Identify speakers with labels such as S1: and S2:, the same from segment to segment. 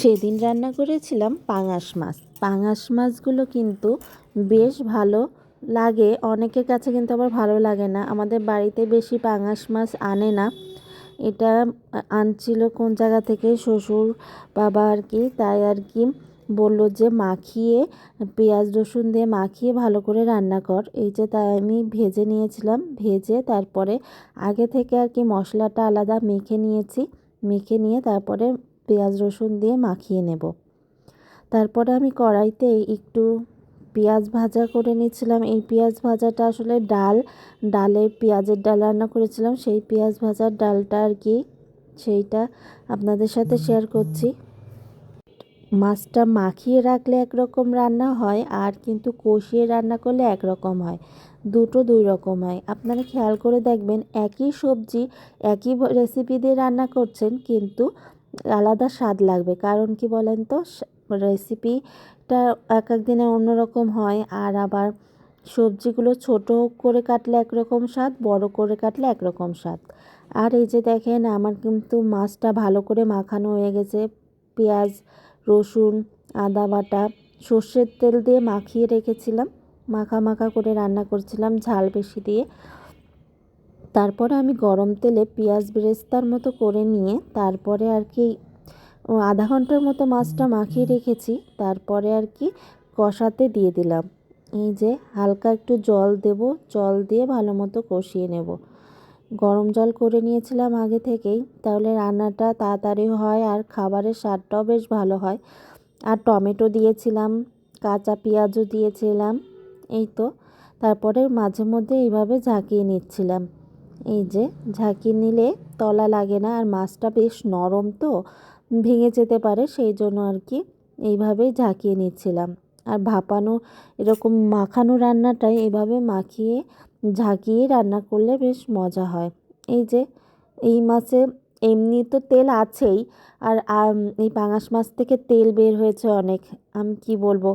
S1: সেদিন রান্না করেছিলাম পাঙাশ মাছ। পাঙাশ মাছগুলো কিন্তু বেশ ভালো লাগে, অনেকের কাছে কিন্তু আবার ভালো লাগে না। আমাদের বাড়িতে বেশি পাঙাশ মাছ আনে না। এটা আনছিল কোন জায়গা থেকে, শ্বশুর বাবা আর কি, তাই আর কি বলল যে মাখিয়ে পেঁয়াজ রসুন দিয়ে মাখিয়ে ভালো করে রান্না কর। এই যে তাই আমি ভেজে নিয়েছিলাম, ভেজে তারপরে আগে থেকে আর কি মশলাটা আলাদা মেখে নিয়েছি, মেখে নিয়ে তারপরে পেঁয়াজ রসুন দিয়ে মাখিয়ে নেব। তারপরে আমি কড়াইতে একটু পেঁয়াজ ভাজা করে নিয়েছিলাম। এই পেঁয়াজ ভাজাটা আসলে ডালের পেঁয়াজের ডাল রান্না করেছিলাম, সেই পেঁয়াজ ভাজার ডালটা আর কি, সেইটা আপনাদের সাথে শেয়ার করছি। মাছটা মাখিয়ে রাখলে একরকম রান্না হয়, আর কিন্তু কষিয়ে রান্না করলে একরকম হয়, দুটো দুই রকম হয়। আপনারা খেয়াল করে দেখবেন, একই সবজি একই রেসিপি দিয়ে রান্না করছেন কিন্তু আলাদা স্বাদ লাগবে। কারণ কি বলেন তো, রেসিপিটা এক এক দিনে অন্যরকম হয়, আর আবার সবজিগুলো ছোট করে কাটলে একরকম স্বাদ, বড় করে কাটলে একরকম স্বাদ। আর এই যে দেখেন, আমার কিন্তু মাছটা ভালো করে মাখানো হয়ে গেছে। পেঁয়াজ রসুন আদা বাটা সর্ষের তেল দিয়ে মাখিয়ে রেখেছিলাম, মাখা মাখা করে রান্না করছিলাম ঝাল বেশি দিয়ে। তারপরে আমি গরম তেলে পেঁয়াজ বেরেস্তার মতো করে নিয়ে তারপরে আর কি আধা ঘন্টার মতো মাছটা মাখিয়ে রেখেছি, তারপরে আর কি কষাতে দিয়ে দিলাম। এই যে হালকা একটু জল দেব, জল দিয়ে ভালো মতো কষিয়ে নেব। গরম জল করে নিয়েছিলাম আগে থেকেই, তাহলে রান্নাটা তাড়াতাড়ি হয় আর খাবারের স্বাদটাও বেশ ভালো হয়। আর টমেটো দিয়েছিলাম, কাঁচা পেঁয়াজও দিয়েছিলাম। এই তো, তারপরে মাঝে মধ্যে এইভাবে ঝাঁকিয়ে নিচ্ছিলাম। এই যে ঝাঁকিয়ে নিলে তলা লাগে না, আর মাছটা বেশ নরম তো ভেঙে যেতে পারে, সেই জন্য আর কি এইভাবেই ঝাঁকিয়ে নিচ্ছিলাম। আর ভাপানো এরকম মাখানো রান্নাটাই এভাবে মাখিয়ে ঝাঁকিয়ে রান্না করলে বেশ মজা হয়। এই যে এই মাছে এমনি তো তেল আছেই, আর এই পাঙাশ মাছ থেকে তেল বের হয়েছে অনেক, আমি কি বলবো,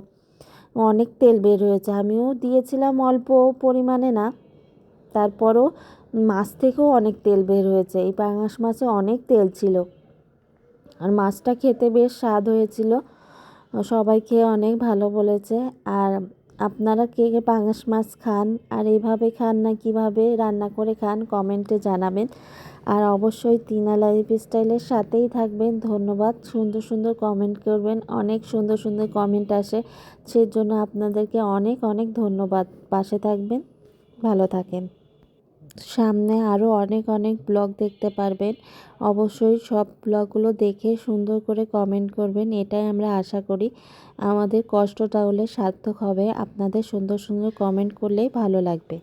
S1: অনেক তেল বের হয়েছে। আমিও দিয়েছিলাম অল্প পরিমাণে না, তারপরও মাছ থেকেও অনেক তেল বের হয়েছে। এই পাঙাশ মাছে অনেক তেল ছিল, আর মাছটা খেতে বেশ স্বাদ হয়েছিল, সবাই খেয়ে অনেক ভালো বলেছে। আর আপনারা কে কে পাঙাশ মাছ খান, আর এইভাবে খান না কিভাবে রান্না করে খান, কমেন্টে জানাবেন। আর অবশ্যই টিনা লাইফস্টাইলের সাথেই থাকবেন। ধন্যবাদ, সুন্দর সুন্দর কমেন্ট করবেন, অনেক সুন্দর সুন্দর কমেন্ট আসে, সেজন্য আপনাদেরকে অনেক অনেক ধন্যবাদ। পাশে থাকবেন, ভালো থাকেন। সামনে আরও অনেক অনেক ব্লগ দেখতে পারবেন। অবশ্যই সব ব্লগগুলো দেখে সুন্দর করে কমেন্ট করবেন, এটাই আমরা আশা করি। আমাদের কষ্ট তাহলে সার্থক হবে, আপনাদের সুন্দর সুন্দর কমেন্ট করলেই ভালো লাগবে।